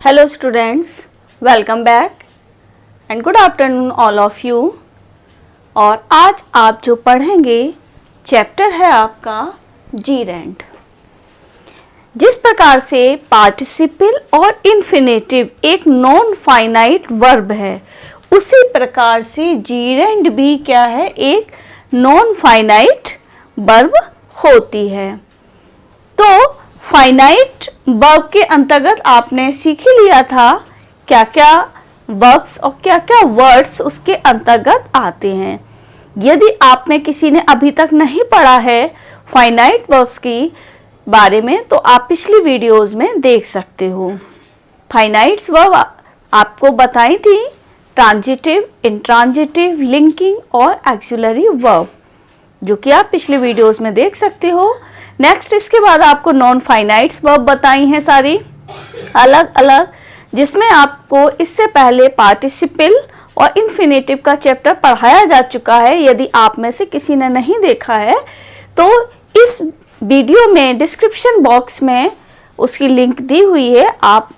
Hello students, welcome back and good afternoon all of you। और आज आप जो पढ़ेंगे चैप्टर है आपका जीरेंड। जिस प्रकार से पार्टिसिपल और इन्फिनेटिव एक नॉन फाइनाइट वर्ब है, उसी प्रकार से जीरेंड भी क्या है, एक नॉन फाइनाइट वर्ब होती है। तो फाइनाइट वर्ब के अंतर्गत आपने सीख ही लिया था क्या क्या वर्ब्स और क्या क्या वर्ड्स उसके अंतर्गत आते हैं। यदि आपने किसी ने अभी तक नहीं पढ़ा है फाइनाइट वर्ब्स की बारे में, तो आप पिछली वीडियोस में देख सकते हो। फाइनाइट वर्ब आपको बताई थी ट्रांजिटिव, इंट्रांजिटिव, लिंकिंग और एक्सिलरी वर्ब, जो कि आप पिछली वीडियोस में देख सकते हो। नेक्स्ट इसके बाद आपको नॉन फाइनाइट्स वर्ब बताई हैं सारी अलग अलग, जिसमें आपको इससे पहले पार्टिसिपल और इन्फिनेटिव का चैप्टर पढ़ाया जा चुका है। यदि आप में से किसी ने नहीं देखा है तो इस वीडियो में डिस्क्रिप्शन बॉक्स में उसकी लिंक दी हुई है, आप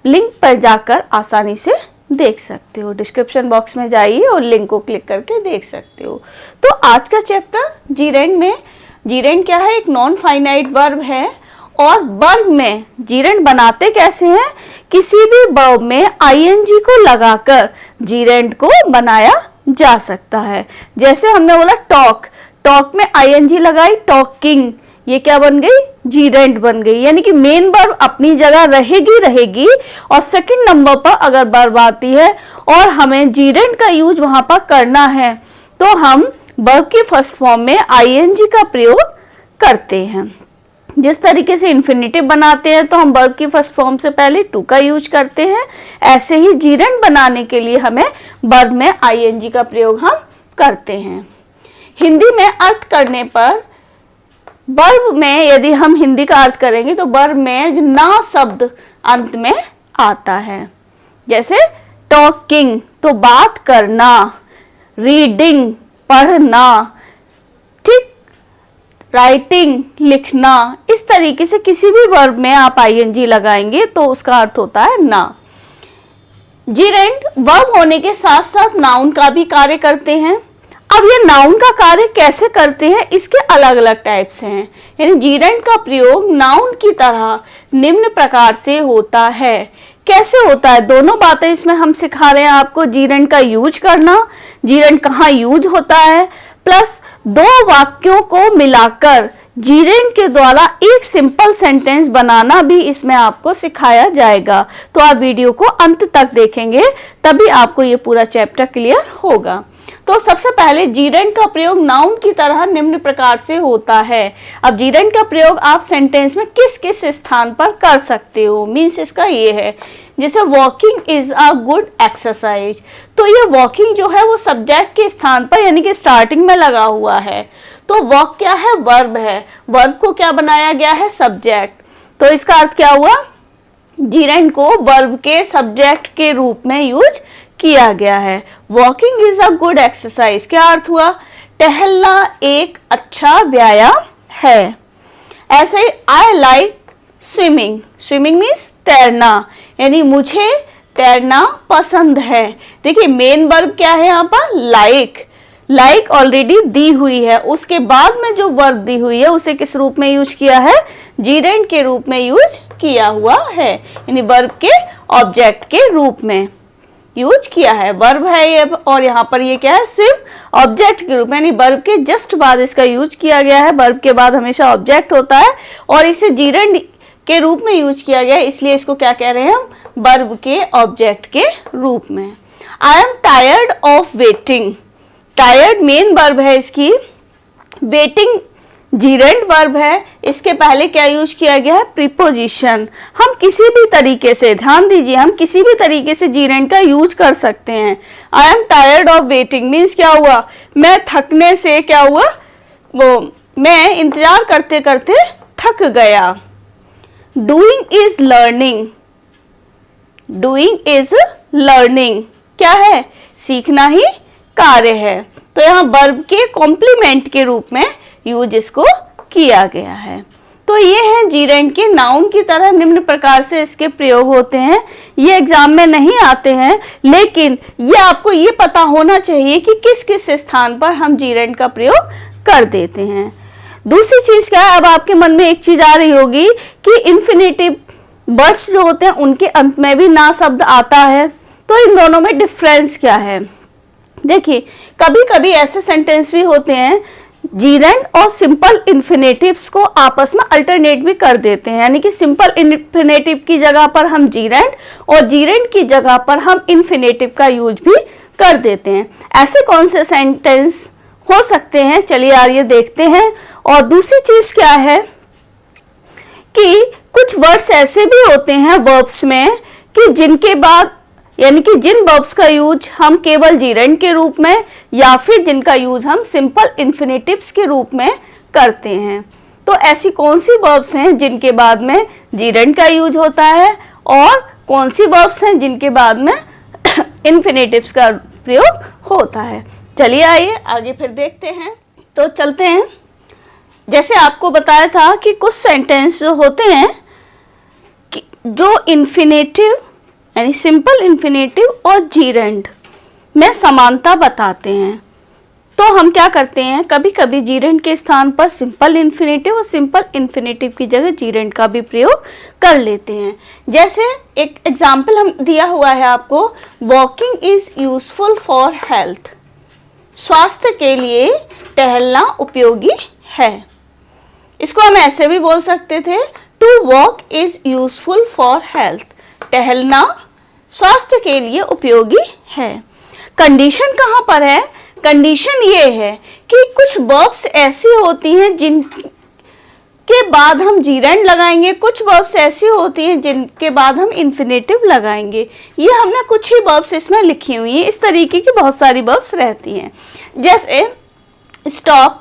लिंक पर जाकर आसानी से देख सकते हो। डिस्क्रिप्शन बॉक्स में जाइए और लिंक को क्लिक करके देख सकते हो। तो आज का चैप्टर जीरेंड में, जीरेंड क्या है, एक नॉन फाइनाइट वर्ब है। और वर्ब में जीरेंड बनाते कैसे हैं, किसी भी वर्ब में आईएनजी को लगाकर जीरेंड को बनाया जा सकता है। जैसे हमने बोला टॉक, टॉक में आईएनजी लगाई, टॉकिंग, ये क्या बन गई, जीरेंड बन गई। यानी कि मेन वर्ब अपनी जगह रहेगी और सेकंड नंबर पर अगर वर्ब आती है और हमें जीरेंड का यूज वहां पर करना है, तो हम वर्ब के फर्स्ट फॉर्म में आईएनजी का प्रयोग करते हैं। जिस तरीके से इन्फिनेटिव बनाते हैं तो हम वर्ब की फर्स्ट फॉर्म से पहले टू का यूज करते हैं, ऐसे ही जीरेंड बनाने के लिए हमें वर्ब में आईएनजी का प्रयोग हम करते हैं। हिंदी में अर्थ करने पर वर्ब में यदि हम हिंदी का अर्थ करेंगे तो वर्ब में ना शब्द अंत में आता है। जैसे टॉकिंग तो बात करना, रीडिंग पढ़ना, ठीक, राइटिंग लिखना। इस तरीके से किसी भी वर्ब में आप आईएनजी लगाएंगे तो उसका अर्थ होता है ना। जीरेंड वर्ब होने के साथ साथ नाउन का भी कार्य करते हैं। अब ये नाउन का कार्य कैसे करते हैं, इसके अलग अलग टाइप्स हैं। यानी जीरेंड का प्रयोग नाउन की तरह निम्न प्रकार से होता है। कैसे होता है, दोनों बातें इसमें हम सिखा रहे हैं आपको। जीरेंड का यूज करना, जीरेंड कहाँ यूज होता है, प्लस दो वाक्यों को मिलाकर जीरेंड के द्वारा एक सिंपल सेंटेंस बनाना भी इसमें आपको सिखाया जाएगा। तो आप वीडियो को अंत तक देखेंगे तभी आपको ये पूरा चैप्टर क्लियर होगा। तो सबसे पहले जीरेंड का प्रयोग नाउन की तरह निम्न प्रकार से होता है। अब जीरेंड का प्रयोग आप सेंटेंस में किस किस स्थान पर कर सकते हो, मीन्स इसका ये है, जैसे walking is a good exercise, तो ये वॉकिंग जो है वो सब्जेक्ट के स्थान पर यानी कि स्टार्टिंग में लगा हुआ है। तो वॉक क्या है, वर्ब है, वर्ब को क्या बनाया गया है, सब्जेक्ट। तो इसका अर्थ क्या हुआ, जीरेंड को वर्ब के सब्जेक्ट के रूप में यूज किया गया है। Walking is a good exercise, क्या अर्थ हुआ, टहलना एक अच्छा व्यायाम है। ऐसे ही I like swimming, swimming means तैरना, यानी मुझे तैरना पसंद है। देखिए मेन वर्ब क्या है यहाँ पर, लाइक, लाइक ऑलरेडी दी हुई है, उसके बाद में जो वर्ब दी हुई है उसे किस रूप में यूज किया है, जीरेंड के रूप में यूज किया हुआ है, यानी वर्ब के ऑब्जेक्ट के रूप में यूज किया है। वर्ब है ये और यहाँ पर ये क्या है, स्विम, ऑब्जेक्ट के रूप में, यानी वर्ब के जस्ट बाद इसका यूज किया गया है। वर्ब के बाद हमेशा ऑब्जेक्ट होता है और इसे जीरेंड के रूप में यूज किया गया है, इसलिए इसको क्या कह रहे हैं हम, वर्ब के ऑब्जेक्ट के रूप में। I am tired of waiting, tired main verb है इसकी, वेटिंग जीरेंड वर्ब है, इसके पहले क्या यूज किया गया है, प्रीपोजिशन। हम किसी भी तरीके से, ध्यान दीजिए, हम किसी भी तरीके से जीरेंड का यूज कर सकते हैं। I am tired of waiting means क्या हुआ, मैं थकने से क्या हुआ, वो मैं इंतजार करते करते थक गया। Doing is learning, doing is learning क्या है, सीखना ही कार्य है। तो यहाँ वर्ब के कॉम्प्लीमेंट के रूप में यूज इसको किया गया है। तो ये हैं जीरेंड के नाउन की तरह निम्न प्रकार से इसके प्रयोग होते हैं। ये एग्जाम में नहीं आते हैं, लेकिन ये आपको ये पता होना चाहिए कि किस किस स्थान पर हम जीरेंड का प्रयोग कर देते हैं। दूसरी चीज क्या है, अब आपके मन में एक चीज आ रही होगी कि इन्फिनेटिव वर्ड्स जो होते हैं उनके अंत में भी ना शब्द आता है, तो इन दोनों में डिफरेंस क्या है। देखिए, कभी कभी ऐसे सेंटेंस भी होते हैं जीरेंड और सिंपल इन्फिनेटिव्स को आपस में अल्टरनेट भी कर देते हैं, यानी कि सिंपल इन्फिनेटिव की जगह पर हम जीरेंड और जीरेंड की जगह पर हम इन्फिनेटिव का यूज भी कर देते हैं। ऐसे कौन से सेंटेंस हो सकते हैं, चलिए आइए देखते हैं। और दूसरी चीज क्या है कि कुछ वर्ड्स ऐसे भी होते हैं वर्ब्स में कि जिनके बाद, यानी कि जिन वर्ब्स का यूज हम केवल जीरेंड के रूप में या फिर जिनका यूज हम सिंपल इन्फिनेटिव्स के रूप में करते हैं। तो ऐसी कौन सी वर्ब्स हैं जिनके बाद में जीरेंड का यूज होता है और कौन सी वर्ब्स हैं जिनके बाद में इन्फिनेटिव्स का प्रयोग होता है। चलिए आइए आगे फिर देखते हैं। तो चलते हैं, जैसे आपको बताया था कि कुछ सेंटेंस जो होते हैं कि जो इन्फिनेटिव यानी सिंपल इन्फिनेटिव और जीरेंड में समानता बताते हैं, तो हम क्या करते हैं, कभी कभी जीरेंड के स्थान पर सिंपल इन्फिनेटिव और सिंपल इन्फिनेटिव की जगह जीरेंड का भी प्रयोग कर लेते हैं। जैसे एक एग्जाम्पल हम दिया हुआ है आपको, walking is useful for health, स्वास्थ्य के लिए टहलना उपयोगी है। इसको हम ऐसे भी बोल सकते थे, to walk is useful for health, टहलना स्वास्थ्य के लिए उपयोगी है। कंडीशन कहाँ पर है, कंडीशन ये है कि कुछ वर्ब्स ऐसी होती हैं जिनके बाद हम जीरेंड लगाएंगे, कुछ वर्ब्स ऐसी होती हैं जिनके बाद हम इन्फिनेटिव लगाएंगे। ये हमने कुछ ही वर्ब्स इसमें लिखी हुई हैं, इस तरीके की बहुत सारी वर्ब्स रहती हैं, जैसे stop,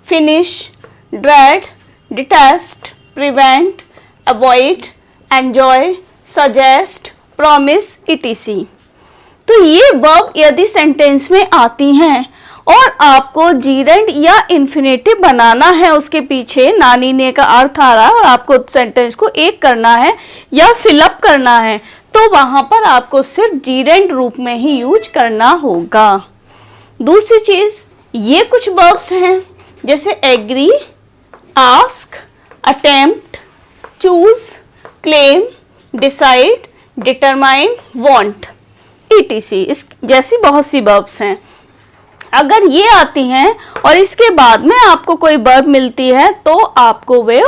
finish, dread, detest, prevent, avoid, enjoy, suggest, promise, etc। तो ये वर्ब यदि सेंटेंस में आती हैं और आपको जीरेंड या इन्फिनेटिव बनाना है, उसके पीछे नानी ने का अर्थ आ रहा है और आपको सेंटेंस को एक करना है या फिलअप करना है, तो वहां पर आपको सिर्फ जीरेंड रूप में ही यूज करना होगा। दूसरी चीज, ये कुछ वर्ब्स हैं जैसे agree, ask, attempt, choose, claim, decide, determine, want, etc। इस जैसी बहुत सी वर्ब्स हैं। अगर ये आती हैं और इसके बाद में आपको कोई वर्ब मिलती है तो आपको वे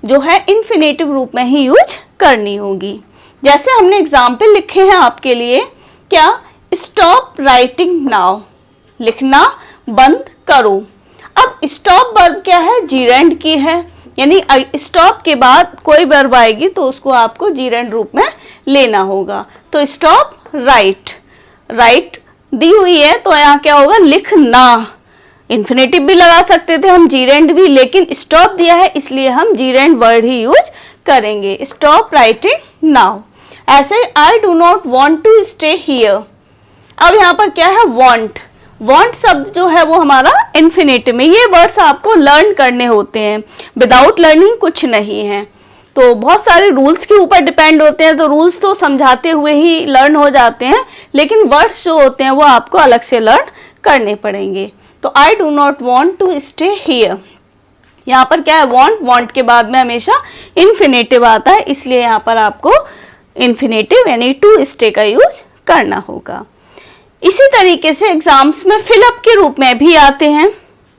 जो है इन्फिनेटिव रूप में ही यूज करनी होगी। जैसे हमने एग्जाम्पल लिखे हैं आपके लिए, क्या, स्टॉप राइटिंग नाउ, लिखना बंद करो। अब स्टॉप वर्ब क्या है, जीरेंड की है, यानी स्टॉप के बाद कोई वर्ब आएगी तो उसको आपको जीरेंड रूप में लेना होगा। तो स्टॉप राइट, राइट दी हुई है तो यहाँ क्या होगा, लिखना। इन्फिनेटिव भी लगा सकते थे हम, जीरेंड भी, लेकिन स्टॉप दिया है इसलिए हम जीरेंड वर्ड ही यूज करेंगे, स्टॉप राइटिंग नाउ। ऐसे I do not want to stay here. अब यहाँ पर क्या है, वॉन्ट, वॉन्ट शब्द जो है वो हमारा इन्फिनेटिव में, ये वर्ड्स आपको लर्न करने होते हैं, विदाउट लर्निंग कुछ नहीं है। तो बहुत सारे रूल्स के ऊपर डिपेंड होते हैं, तो रूल्स तो समझाते हुए ही लर्न हो जाते हैं, लेकिन वर्ड्स जो होते हैं वो आपको अलग से लर्न करने पड़ेंगे। तो I do not want to stay here, यहाँ पर क्या है, वॉन्ट, वॉन्ट के बाद में हमेशा इन्फिनेटिव आता है, इसलिए यहाँ पर आपको इन्फिनेटिव यानी टू स्टे का यूज करना होगा। इसी तरीके से एग्जाम्स में फिलअप के रूप में भी आते हैं,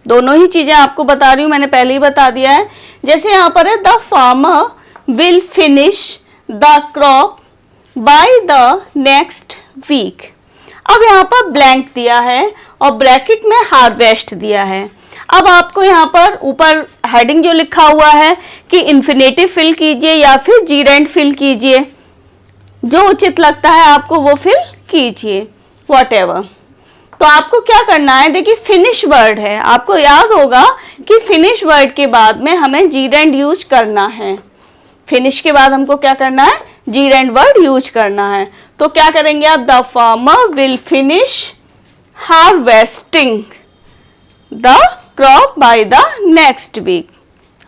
दोनों ही चीजें आपको बता रही हूँ, मैंने पहले ही बता दिया है। जैसे यहाँ पर है, the farmer will finish the crop by the next week. अब यहाँ पर ब्लैंक दिया है और ब्रैकेट में हार्वेस्ट दिया है। अब आपको यहाँ पर ऊपर हेडिंग जो लिखा हुआ है कि इन्फिनेटिव फिल कीजिए या फिर जीरेंड फिल कीजिए, जो उचित लगता है आपको वो फिल कीजिए, व्हाटएवर। तो आपको क्या करना है, देखिए फिनिश वर्ड है, आपको याद होगा कि फिनिश वर्ड के बाद में हमें जीरेंड यूज करना है। फिनिश के बाद हमको क्या करना है, जीरेंड वर्ड यूज करना है। तो क्या करेंगे आप, the farmer will finish harvesting the crop by the next week.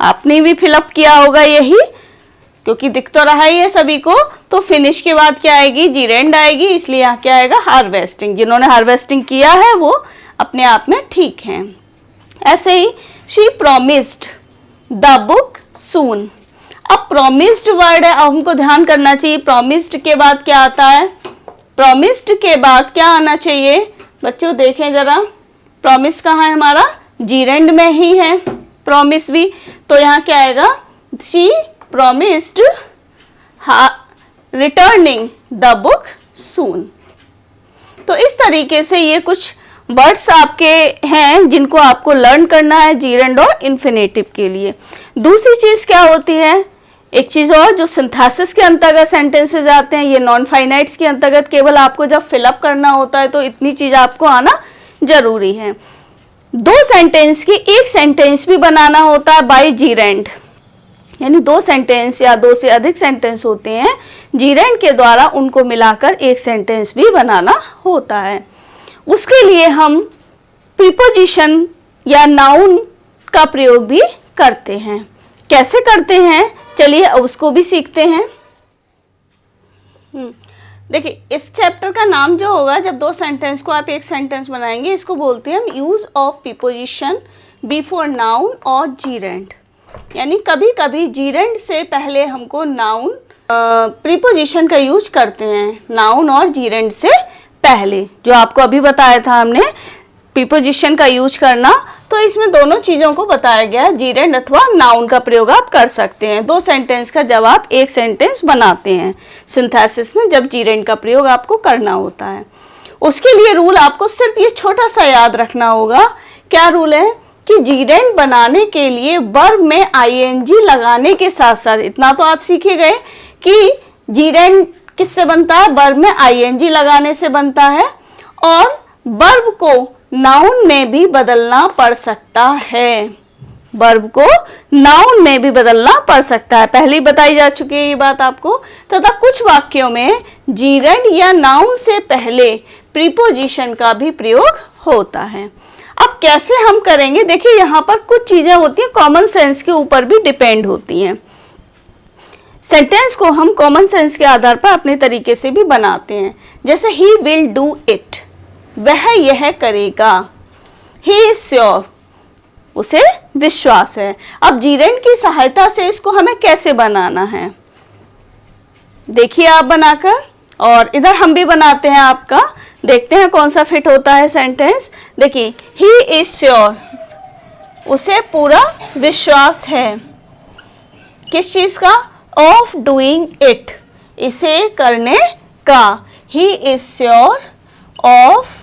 आपने भी फिलअप किया होगा यही, क्योंकि दिख तो रहा ही है सभी को। तो फिनिश के बाद क्या आएगी, जीरेंड आएगी, इसलिए यहाँ क्या आएगा, हार्वेस्टिंग। जिन्होंने हार्वेस्टिंग किया है वो अपने आप में ठीक है। ऐसे ही शी प्रोमिस्ड द बुक सून। अब प्रोमिस्ड वर्ड है, अब हमको ध्यान करना चाहिए प्रोमिस्ड के बाद क्या आता है। प्रोमिस्ड के बाद क्या आना चाहिए बच्चों, देखें जरा, प्रोमिस कहाँ है हमारा, जीरेंड में ही है प्रोमिस भी। तो यहाँ क्या आएगा, she promised returning the book soon. तो इस तरीके से ये कुछ वर्ड्स आपके हैं जिनको आपको लर्न करना है जीरेंड और इन्फिनेटिव के लिए। दूसरी चीज क्या होती है, एक चीज और जो सिंथेसिस के अंतर्गत सेंटेंसेस आते हैं, ये नॉन फाइनाइट्स के अंतर्गत केवल आपको जब फिलअप करना होता है तो इतनी चीज आपको आना जरूरी है। दो सेंटेंस की एक सेंटेंस भी बनाना होता है बाय जीरेंड, यानी दो सेंटेंस या दो से अधिक सेंटेंस होते हैं, जीरेंड के द्वारा उनको मिलाकर एक सेंटेंस भी बनाना होता है। उसके लिए हम प्रीपोजिशन या नाउन का प्रयोग भी करते हैं। कैसे करते हैं, चलिए उसको भी सीखते हैं। देखिए, इस चैप्टर का नाम जो होगा, जब दो सेंटेंस को आप एक सेंटेंस बनाएंगे, इसको बोलते हैं हम use of preposition before noun और जीरेंड। यानी कभी कभी जीरेंड से पहले हमको नाउन प्रीपोजिशन का यूज करते हैं, नाउन और जीरेंड से पहले। जो आपको अभी बताया था हमने प्रीपोजिशन का यूज करना, तो इसमें दोनों चीज़ों को बताया गया है, जीरेंड अथवा नाउन का प्रयोग आप कर सकते हैं दो सेंटेंस का जब आप एक सेंटेंस बनाते हैं सिंथेसिस में, जब जीरेंड का प्रयोग आपको करना होता है। उसके लिए रूल आपको सिर्फ ये छोटा सा याद रखना होगा। क्या रूल है कि जीरेंड बनाने के लिए वर्ब में आईएनजी लगाने के साथ साथ, इतना तो आप सीख ही गए कि जीरेंड किससे बनता है, वर्ब में आईएनजी लगाने से बनता है, और वर्ब को नाउन में भी बदलना पड़ सकता है, वर्ब को नाउन में भी बदलना पड़ सकता है, पहले ही बताई जा चुकी है ये बात आपको। तथा कुछ वाक्यों में जीरेंड या नाउन से पहले प्रीपोजिशन का भी प्रयोग होता है। अब कैसे हम करेंगे, देखिए यहाँ पर कुछ चीजें होती हैं कॉमन सेंस के ऊपर भी डिपेंड होती हैं। सेंटेंस को हम कॉमन सेंस के आधार पर अपने तरीके से भी बनाते हैं। जैसे ही विल डू इट, वह यह करेगा। ही इज श्योर, उसे विश्वास है। अब जीरेंड की सहायता से इसको हमें कैसे बनाना है, देखिए आप बनाकर, और इधर हम भी बनाते हैं आपका, देखते हैं कौन सा फिट होता है सेंटेंस। देखिए, ही इज श्योर, उसे पूरा विश्वास है, किस चीज का, ऑफ डूइंग इट, इसे करने का। He is sure of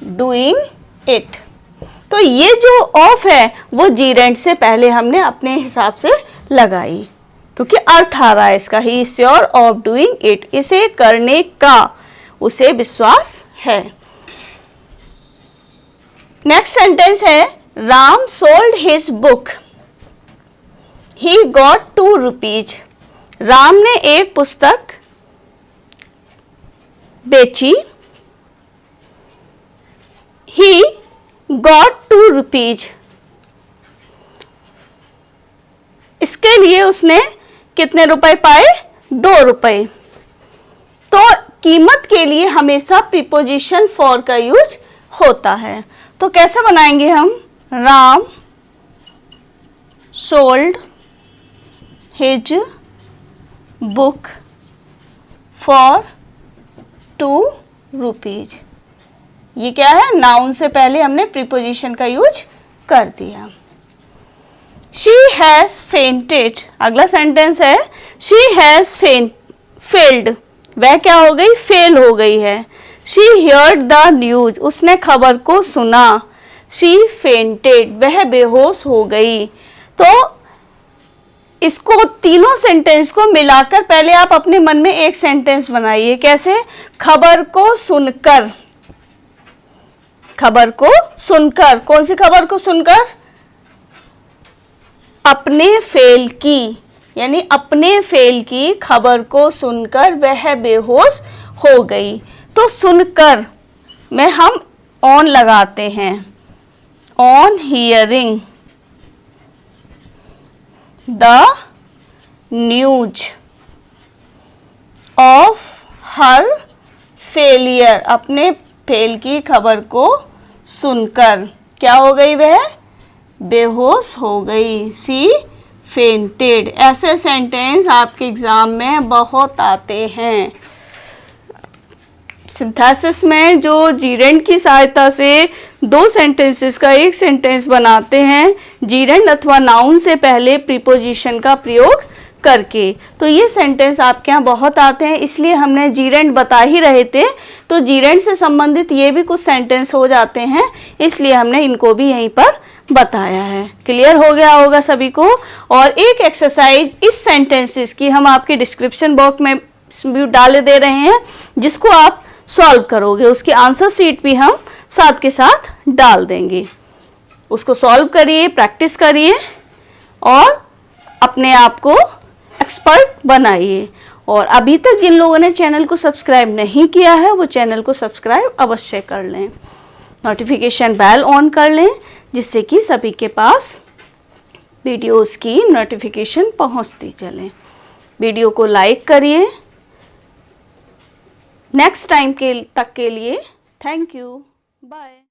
doing it. तो ये जो ऑफ है वो जीरेंड से पहले हमने अपने हिसाब से लगाई, क्योंकि अर्थ आ रहा है इसका, he is sure of doing it, इसे करने का उसे विश्वास है। नेक्स्ट सेंटेंस है, Ram sold his book, he got 2 rupees. Ram ने एक पुस्तक बेची, ही गॉट 2 रुपीज। इसके लिए उसने कितने रुपए पाए, 2 रुपए। तो कीमत के लिए हमेशा प्रीपोजिशन फॉर का यूज होता है। तो कैसे बनाएंगे हम, Ram sold his book for 2 rupees. ये क्या है, नाउन से पहले हमने प्रीपोजिशन का यूज कर दिया। शी हैज फेंटेड, अगला सेंटेंस है, शी हैज फेल्ड, वह क्या हो गई, फेल हो गई है। शी हियर्ड द न्यूज, उसने खबर को सुना। शी फेंटेड, वह बेहोश हो गई। तो इसको तीनों सेंटेंस को मिलाकर पहले आप अपने मन में एक सेंटेंस बनाइए। कैसे, खबर को सुनकर, खबर को सुनकर, कौन सी खबर को सुनकर, अपने फेल की, यानी अपने फेल की खबर को सुनकर वह बेहोश हो गई। तो सुनकर में हम ऑन लगाते हैं, on hearing the news of her failure, अपने फेल की खबर को सुनकर क्या हो गई, वह बेहोश हो गई। सी फेंटेड। ऐसे सेंटेंस आपके एग्जाम में बहुत आते हैं। सिंथेसिस में जो जीरेंड की सहायता से दो सेंटेंसेस का एक सेंटेंस बनाते हैं, जीरेंड अथवा नाउन से पहले प्रीपोजिशन का प्रयोग करके, तो ये सेंटेंस आपके यहाँ बहुत आते हैं, इसलिए हमने जीरेंड बता ही रहे थे, तो जीरेंड से संबंधित ये भी कुछ सेंटेंस हो जाते हैं, इसलिए हमने इनको भी यहीं पर बताया है। क्लियर हो गया होगा सभी को। और एक एक्सरसाइज इस सेंटेंसेस की हम आपके डिस्क्रिप्शन बॉक्स में भी डाल दे रहे हैं, जिसको आप सॉल्व करोगे, उसकी आंसर शीट भी हम साथ के साथ डाल देंगे। उसको सॉल्व करिए, प्रैक्टिस करिए और अपने आप को एक्सपर्ट बनाइए। और अभी तक जिन लोगों ने चैनल को सब्सक्राइब नहीं किया है वो चैनल को सब्सक्राइब अवश्य कर लें, नोटिफिकेशन बेल ऑन कर लें, जिससे कि सभी के पास वीडियोस की नोटिफिकेशन पहुंचती चले। वीडियो को लाइक करिए। नेक्स्ट टाइम के लिए थैंक यू, बाय।